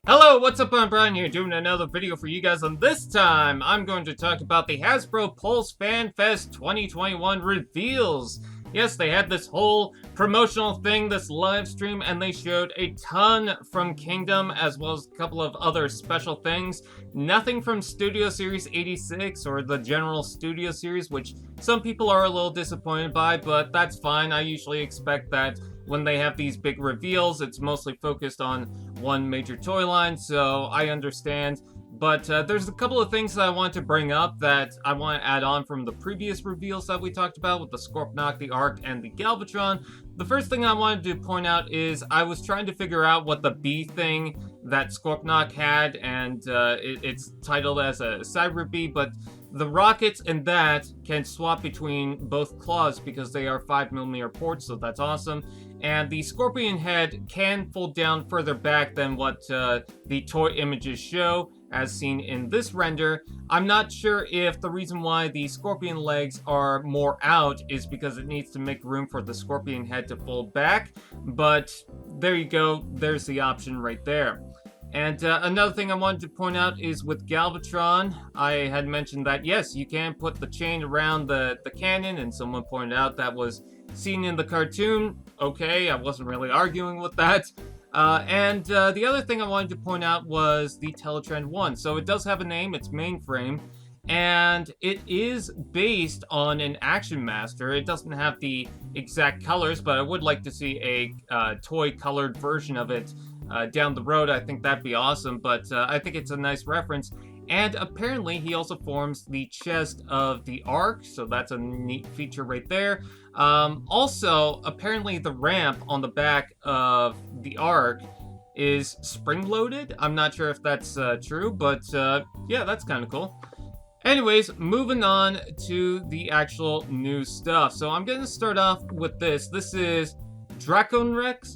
Hello, what's up? I'm Brian here doing another video for you guys, and this time I'm going to talk about the Hasbro Pulse Fan Fest 2021 reveals. Yes, they had this whole promotional thing, this live stream, and they showed a ton from Kingdom as well as a couple of other special things. Nothing from Studio Series 86 or the general Studio Series, which some people are a little disappointed by, but that's fine. I usually expect that when they have these big reveals, it's mostly focused on one major toy line, so I understand. But there's a couple of things that I want to bring up that I want to add on from the previous reveals that we talked about with the Scorponok, the Ark, and the Galvatron. The first thing I wanted to point out is I was trying to figure out what the B thing that Scorponok had, and it's titled as a Cyber Bee, but the rockets and that can swap between both claws because they are 5mm ports, so that's awesome. And the scorpion head can fold down further back than what the toy images show, as seen in this render. I'm not sure if the reason why the scorpion legs are more out is because it needs to make room for the scorpion head to fold back, but there you go, there's the option right there. And another thing I wanted to point out is with Galvatron, I had mentioned that yes, you can put the chain around the cannon, and someone pointed out that was seen in the cartoon. Okay, I wasn't really arguing with that. The other thing I wanted to point out was the Teletrend 1. So it does have a name, it's Mainframe, and it is based on an Action Master. It doesn't have the exact colors, but I would like to see a toy-colored version of it down the road. I think that'd be awesome, but I think it's a nice reference. And apparently he also forms the chest of the Ark, so that's a neat feature right there. Also, apparently the ramp on the back of the Ark is spring-loaded. I'm not sure if that's true, but yeah, that's kind of cool. Anyways, moving on to the actual new stuff. So I'm going to start off with this. This is Dracodon.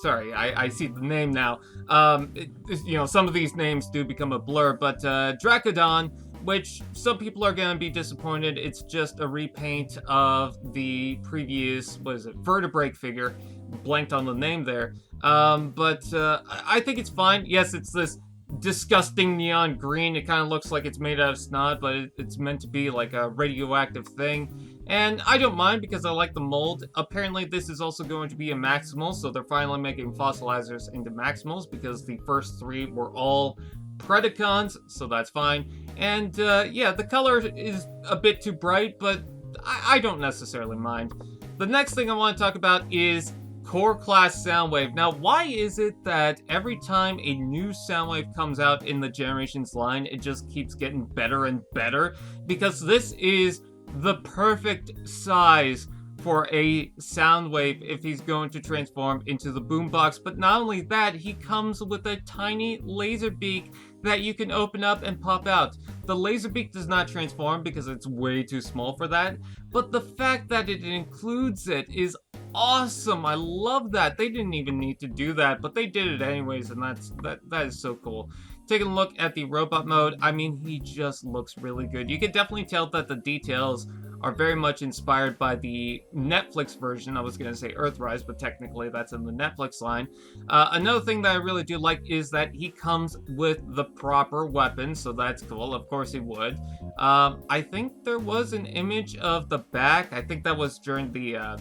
Sorry, I see the name now. Some of these names do become a blur, but Dracodon, which some people are going to be disappointed, it's just a repaint of the previous, Vertebrake figure. Blanked on the name there. I think it's fine. Yes, it's this disgusting neon green. It kind of looks like it's made out of snot, but it's meant to be like a radioactive thing. And I don't mind because I like the mold. Apparently this is also going to be a Maximal, so they're finally making fossilizers into Maximals because the first three were all Predacons, so that's fine. And yeah, the color is a bit too bright, but I don't necessarily mind. The next thing I want to talk about is Core Class Soundwave. Now, why is it that every time a new Soundwave comes out in the Generations line, it just keeps getting better and better? Because this is the perfect size for a Soundwave if he's going to transform into the boombox. But not only that, he comes with a tiny laser beak that you can open up and pop out. The laser beak does not transform because it's way too small for that, but the fact that it includes it is awesome. I love that. They didn't even need to do that, but they did it anyways, and that is so cool. Taking a look at the robot mode, I mean, he just looks really good. You can definitely tell that the details are very much inspired by the Netflix version. I was going to say Earthrise, but technically that's in the Netflix line. Another thing that I really do like is that he comes with the proper weapon, so that's cool. Of course he would. I think there was an image of the back. I think that was during the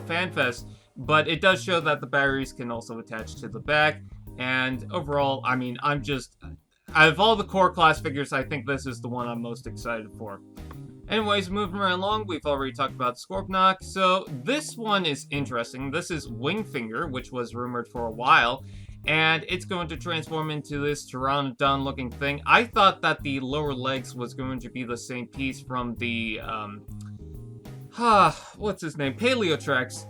Fan Fest, but it does show that the batteries can also attach to the back. And overall, I mean, out of all the core class figures, I think this is the one I'm most excited for. Anyways, moving right along, we've already talked about Scorponok, so this one is interesting. This is Wingfinger, which was rumored for a while, and it's going to transform into this Triceradon looking thing. I thought that the lower legs was going to be the same piece from the, what's his name? Paleotrex.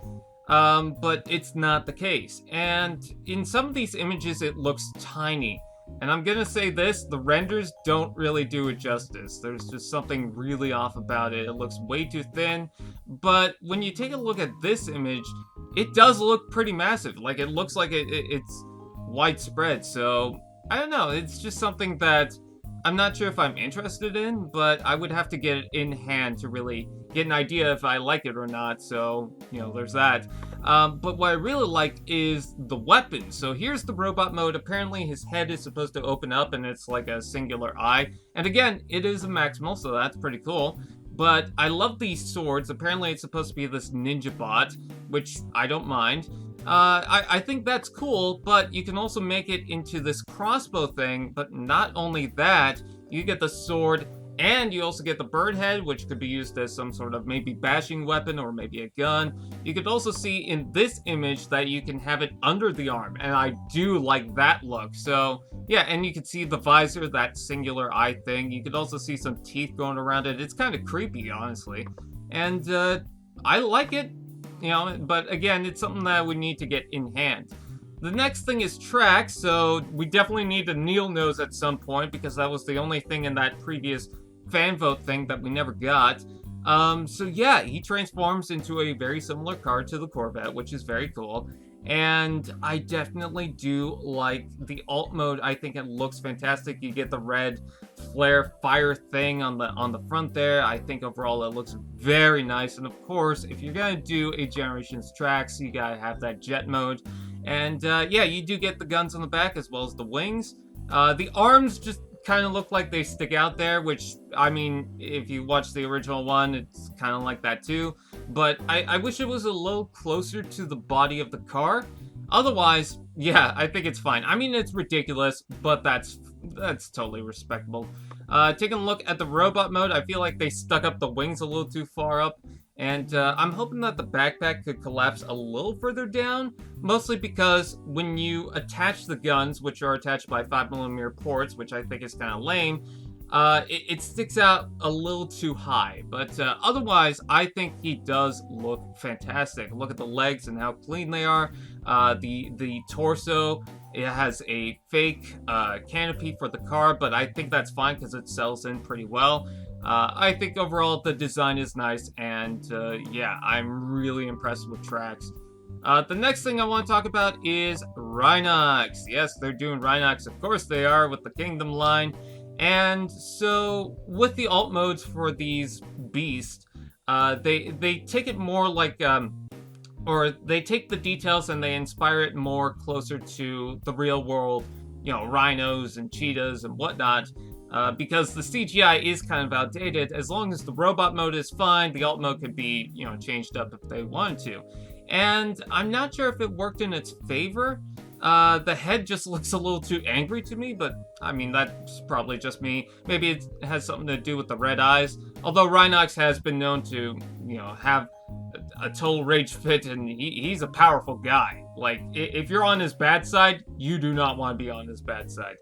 But it's not the case. And in some of these images, it looks tiny. And I'm gonna say this, the renders don't really do it justice. There's just something really off about it. It looks way too thin. But when you take a look at this image, it does look pretty massive. Like, it looks like it's widespread. So, I don't know. It's just something that I'm not sure if I'm interested in, but I would have to get it in hand to really get an idea if I like it or not, so, there's that. But what I really like is the weapon. So here's the robot mode. Apparently his head is supposed to open up and it's like a singular eye. And again, it is a maximal, so that's pretty cool. But I love these swords. Apparently it's supposed to be this ninja bot, which I don't mind. I think that's cool, but you can also make it into this crossbow thing. But not only that, you get the sword, and you also get the bird head, which could be used as some sort of maybe bashing weapon or maybe a gun. You could also see in this image that you can have it under the arm, and I do like that look. So yeah, and you can see the visor, that singular eye thing. You could also see some teeth going around it. It's kind of creepy, honestly. And I like it, you know, but again, it's something that we need to get in hand. The next thing is tracks, so we definitely need a Neil nose at some point because that was the only thing in that previous fan vote thing that we never got. So yeah, he transforms into a very similar car to the Corvette, which is very cool. And I definitely do like the alt mode. I think it looks fantastic. You get the red flare fire thing on the front there. I think overall it looks very nice. And of course, if you're gonna do a Generations tracks, you gotta have that jet mode. And yeah, you do get the guns on the back as well as the wings. The arms just kind of look like they stick out there, which, I mean, if you watch the original one, it's kind of like that too. But I wish it was a little closer to the body of the car. Otherwise, yeah, I think it's fine. I mean, it's ridiculous, but that's totally respectable. Taking a look at the robot mode, I feel like they stuck up the wings a little too far up. And I'm hoping that the backpack could collapse a little further down, mostly because when you attach the guns, which are attached by 5mm ports, which I think is kind of lame, it sticks out a little too high. But otherwise, I think he does look fantastic. Look at the legs and how clean they are. The torso, it has a fake canopy for the car, but I think that's fine because it sells in pretty well. I think overall the design is nice, and yeah, I'm really impressed with tracks. The next thing I want to talk about is Rhinox. Yes, they're doing Rhinox, of course they are, with the Kingdom line. And so, with the alt modes for these beasts, they take it more like, or they take the details and they inspire it more closer to the real world, you know, rhinos and cheetahs and whatnot. Because the CGI is kind of outdated. As long as the robot mode is fine, the alt mode could be, you know, changed up if they wanted to. And I'm not sure if it worked in its favor. The head just looks a little too angry to me, but I mean, that's probably just me. Maybe it has something to do with the red eyes. Although Rhinox has been known to, you know, have a total rage fit, and he's a powerful guy. Like, if you're on his bad side, you do not want to be on his bad side.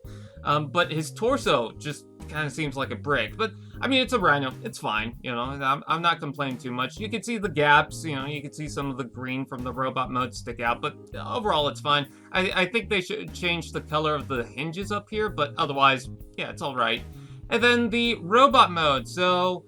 But his torso just kind of seems like a brick. But, I mean, it's a rhino. It's fine, you know. I'm not complaining too much. You can see the gaps, you know. You can see some of the green from the robot mode stick out. But overall, it's fine. I think they should change the color of the hinges up here. But otherwise, yeah, it's all right. And then the robot mode. So,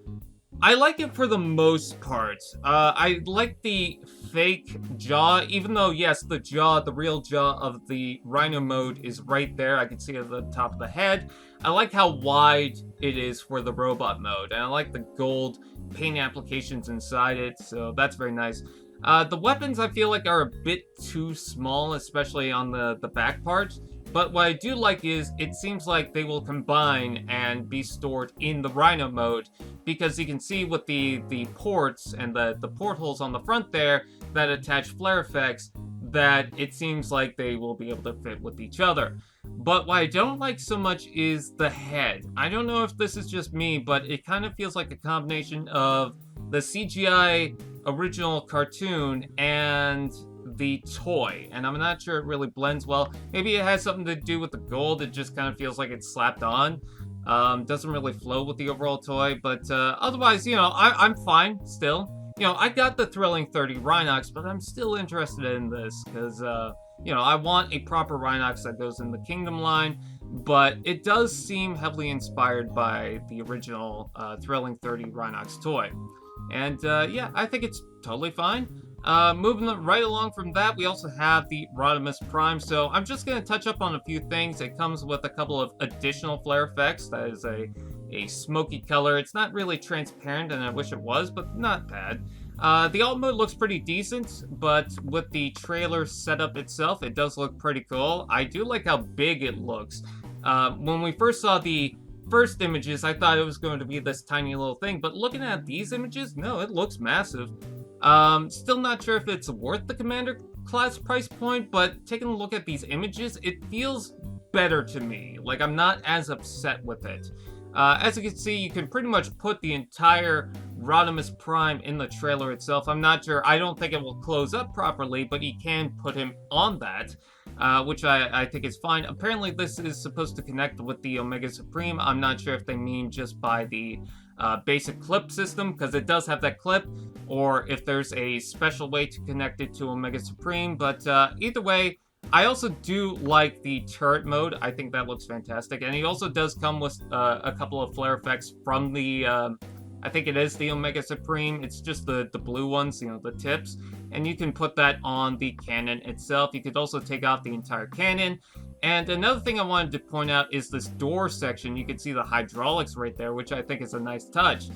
I like it for the most part. I like the fake jaw, even though, yes, the real jaw of the Rhino mode is right there. I can see it at the top of the head. I like how wide it is for the robot mode, and I like the gold paint applications inside it, so that's very nice. The weapons, I feel like, are a bit too small, especially on the back part. But what I do like is, it seems like they will combine and be stored in the Rhino mode, because you can see with the ports and the portholes on the front there that attach flare effects, that it seems like they will be able to fit with each other. But what I don't like so much is the head. I don't know if this is just me, but it kind of feels like a combination of the CGI original cartoon and the toy, and I'm not sure it really blends well. Maybe it has something to do with the gold. It just kind of feels like it's slapped on. Doesn't really flow with the overall toy, but otherwise, you know, I'm fine still. You know, I got the Thrilling 30 Rhinox, but I'm still interested in this because, you know, I want a proper Rhinox that goes in the Kingdom line, but it does seem heavily inspired by the original Thrilling 30 Rhinox toy. And yeah, I think it's totally fine. Moving right along from that, we also have the Rodimus Prime. So I'm just going to touch up on a few things. It comes with a couple of additional flare effects. That is a smoky color. It's not really transparent, and I wish it was, but not bad. The alt mode looks pretty decent, but with the trailer setup itself, it does look pretty cool. I do like how big it looks. When we first saw the first images, I thought it was going to be this tiny little thing, but looking at these images, no, it looks massive. Still not sure if it's worth the Commander class price point, but taking a look at these images, it feels better to me. Like, I'm not as upset with it. As you can see, you can pretty much put the entire Rodimus Prime in the trailer itself. I'm not sure, I don't think it will close up properly, but you can put him on that, which I think is fine. Apparently this is supposed to connect with the Omega Supreme. I'm not sure if they mean just by the basic clip system, because it does have that clip, or if there's a special way to connect it to Omega Supreme, but either way, I also do like the turret mode. I think that looks fantastic, and he also does come with a couple of flare effects from the, I think it is the Omega Supreme. It's just the blue ones, you know, the tips, and you can put that on the cannon itself. You could also take off the entire cannon. And another thing I wanted to point out is this door section. You can see the hydraulics right there, which I think is a nice touch.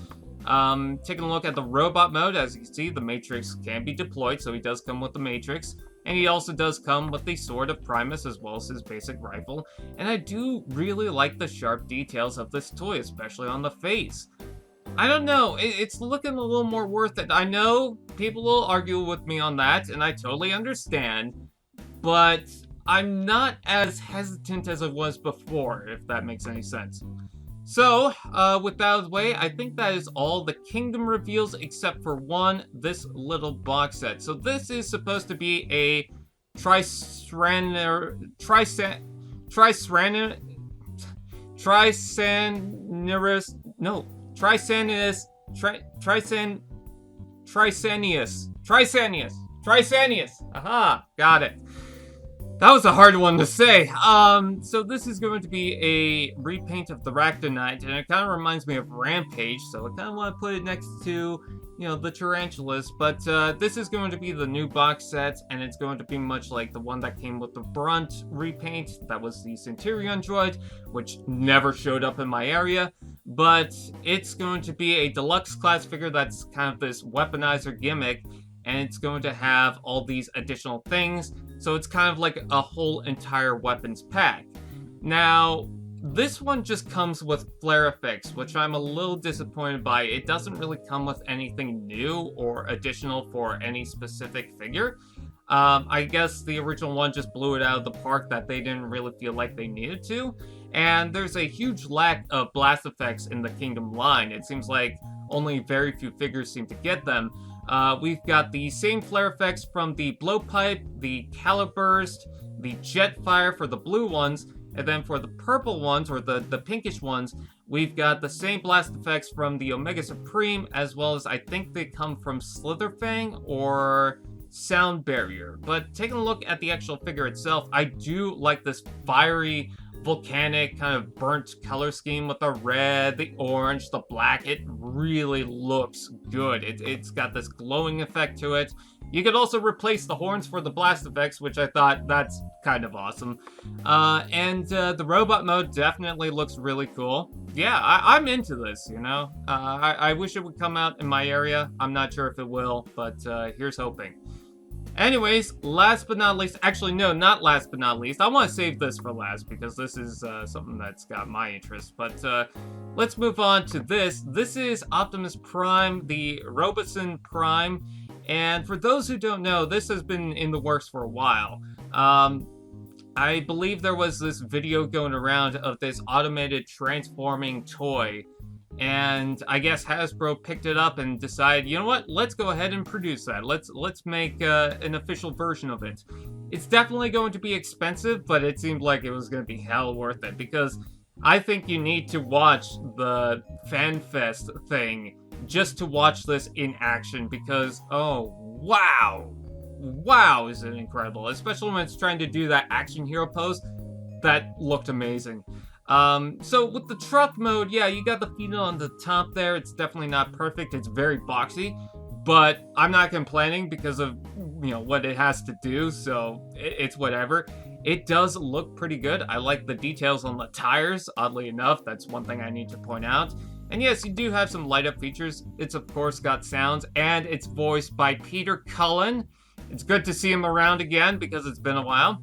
Taking a look at the robot mode, as you can see, the Matrix can be deployed, so he does come with the Matrix. And he also does come with the Sword of Primus, as well as his basic rifle. And I do really like the sharp details of this toy, especially on the face. I don't know, it's looking a little more worth it. I know people will argue with me on that, and I totally understand. But I'm not as hesitant as I was before, if that makes any sense. So, with that out of the way, I think that is all the Kingdom reveals except for one, this little box set. So this is supposed to be a Triceradon Aha, got it. That was a hard one to say. So this is going to be a repaint of the Dracodon, and it kind of reminds me of Rampage, so I kind of want to put it next to, you know, the Tarantulas, but this is going to be the new box set, and it's going to be much like the one that came with the Brunt repaint. That was the Centurion droid, which never showed up in my area, but it's going to be a deluxe class figure that's kind of this weaponizer gimmick, and it's going to have all these additional things. So it's kind of like a whole entire weapons pack. Now, this one just comes with flare effects, which I'm a little disappointed by. It doesn't really come with anything new or additional for any specific figure. I guess the original one just blew it out of the park that they didn't really feel like they needed to. And there's a huge lack of blast effects in the Kingdom line. It seems like only very few figures seem to get them. We've got the same flare effects from the blowpipe, the caliburst, the jetfire for the blue ones, and then for the purple ones, or the pinkish ones, we've got the same blast effects from the Omega Supreme, as well as I think they come from Slitherfang or Sound Barrier. But taking a look at the actual figure itself, I do like this fiery, volcanic kind of burnt color scheme with the red, the orange, the black. It really looks good. It's got this glowing effect to it. You could also replace the horns for the blast effects, which I thought that's kind of awesome. And the robot mode definitely looks really cool. Yeah, I'm into this, you know? I wish it would come out in my area. I'm not sure if it will, but here's hoping. Anyways, last but not least, actually no, not last but not least, I want to save this for last because this is something that's got my interest, but let's move on to this. This is Optimus Prime, the Robosen Prime, and for those who don't know, this has been in the works for a while. I believe there was this video going around of this automated transforming toy, and I guess Hasbro picked it up and decided, you know what, let's go ahead and produce that. Let's make an official version of it. It's definitely going to be expensive, but it seemed like it was going to be hell worth it, because I think you need to watch the Fan Fest thing just to watch this in action, because, oh, wow! Wow, is it incredible, especially when it's trying to do that action hero pose. That looked amazing. So with the truck mode, yeah, you got the feet on the top there. It's definitely not perfect. It's very boxy, but I'm not complaining because of, you know, what it has to do, so it's whatever. It does look pretty good. I like the details on the tires, oddly enough. That's one thing I need to point out. And yes, you do have some light-up features. It's, of course, got sounds, and it's voiced by Peter Cullen. It's good to see him around again, because it's been a while.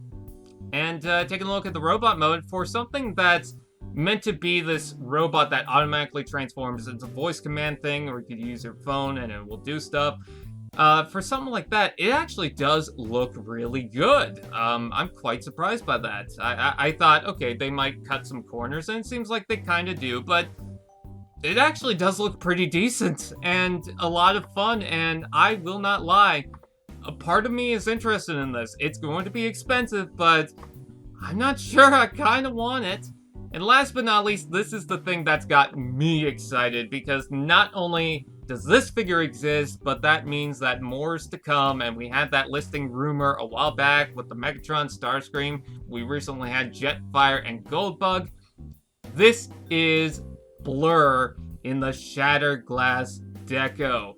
And taking a look at the robot mode, for something that's meant to be this robot that automatically transforms, it's a voice command thing, or you could use your phone and it will do stuff. For something like that, it actually does look really good. I'm quite surprised by that. I thought, okay, they might cut some corners, and it seems like they kind of do, but it actually does look pretty decent and a lot of fun, and I will not lie, a part of me is interested in this. It's going to be expensive, but I'm not sure I kind of want it. And last but not least, this is the thing that's got me excited, because not only does this figure exist, but that means that more is to come, and we had that listing rumor a while back with the Megatron Starscream. We recently had Jetfire and Goldbug. This is Blurr in the Shattered Glass Deco.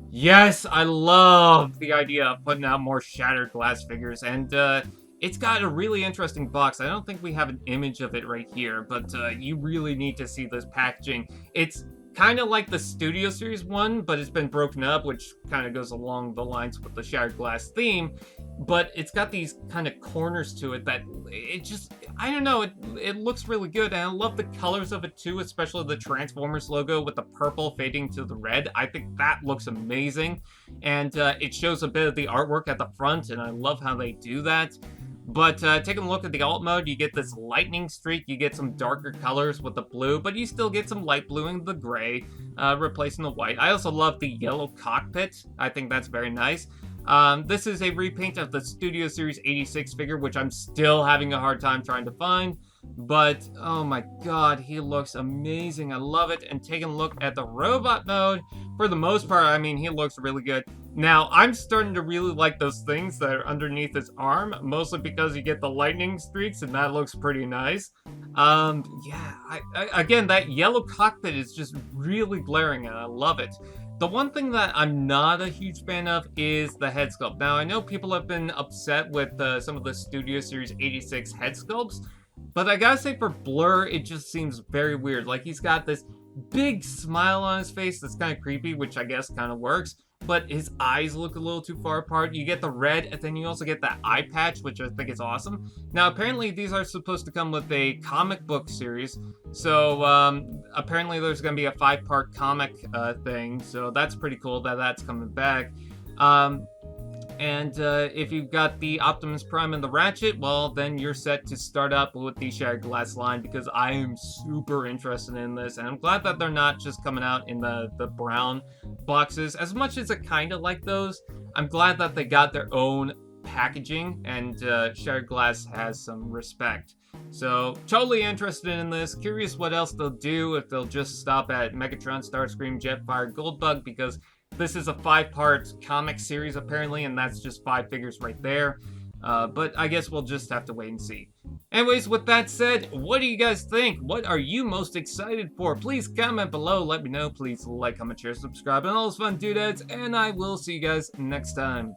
Yes, I love the idea of putting out more Shattered Glass figures, and it's got a really interesting box. I don't think we have an image of it right here, but you really need to see this packaging. It's kind of like the Studio Series one, but it's been broken up, which kind of goes along the lines with the Shattered Glass theme. But it's got these kind of corners to it that it just, I don't know, it looks really good. And I love the colors of it too, especially the Transformers logo with the purple fading to the red. I think that looks amazing. And it shows a bit of the artwork at the front, and I love how they do that. But taking a look at the alt mode, you get this lightning streak, you get some darker colors with the blue, but you still get some light blue and the gray, replacing the white. I also love the yellow cockpit. I think that's very nice. This is a repaint of the Studio Series 86 figure, which I'm still having a hard time trying to find. But, oh my god, he looks amazing. I love it. And taking a look at the robot mode, for the most part, I mean, he looks really good. Now, I'm starting to really like those things that are underneath his arm, mostly because you get the lightning streaks, and that looks pretty nice. Again, that yellow cockpit is just really glaring, and I love it. The one thing that I'm not a huge fan of is the head sculpt. Now, I know people have been upset with some of the Studio Series 86 head sculpts, but I gotta say, for Blurr, it just seems very weird. Like, he's got this big smile on his face that's kind of creepy, which I guess kind of works, but his eyes look a little too far apart. You get the red, and then you also get that eye patch, which I think is awesome. Now, apparently, these are supposed to come with a comic book series, so apparently there's going to be a 5-part comic thing, so that's pretty cool that that's coming back. And if you've got the Optimus Prime and the Ratchet, well, then you're set to start up with the Shattered Glass line, because I am super interested in this, and I'm glad that they're not just coming out in the brown boxes. As much as I kind of like those, I'm glad that they got their own packaging, and Shattered Glass has some respect. So, totally interested in this. Curious what else they'll do, if they'll just stop at Megatron, Starscream, Jetfire, Goldbug, because this is a 5-part comic series, apparently, and that's just 5 figures right there. But I guess we'll just have to wait and see. Anyways, with that said, what do you guys think? What are you most excited for? Please comment below, let me know. Please like, comment, share, subscribe, and all those fun doodads, and I will see you guys next time.